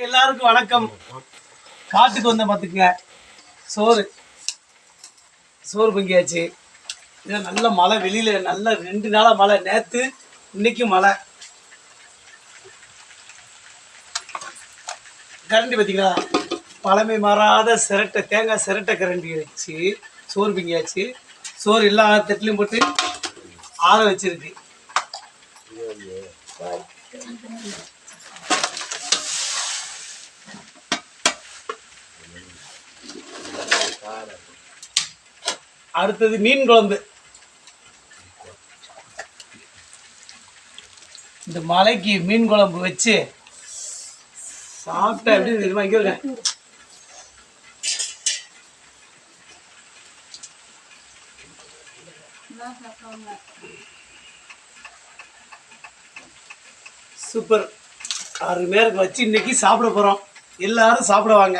எல்லாருக்கும் வணக்கம். காட்டுக்கு வந்த பார்த்துக்குங்க. சோறு சோறு பொங்கியாச்சு. இது நல்ல மழை, வெளியில நல்ல 2 நாளாக மழை. நேற்று இன்னைக்கும் மழை. கரண்டி பார்த்தீங்களா, பழமை மாறாத சிரட்டை, தேங்காய் சிரட்டை கரண்டி வச்சு சோறு பொங்கியாச்சு. சோறு எல்லா தட்டிலையும் போட்டு ஆற வச்சிருக்கு. அடுத்தது மீன் குழம்பு. இந்த மலைக்கு மீன் குழம்பு வச்சு சாப்பிட்டா எப்படி தெரியுமா? இங்கே இருக்க சூப்பர். 6 பேருக்கு வச்சு இன்னைக்கு சாப்பிட போறோம். எல்லாரும் சாப்பிடுவாங்க.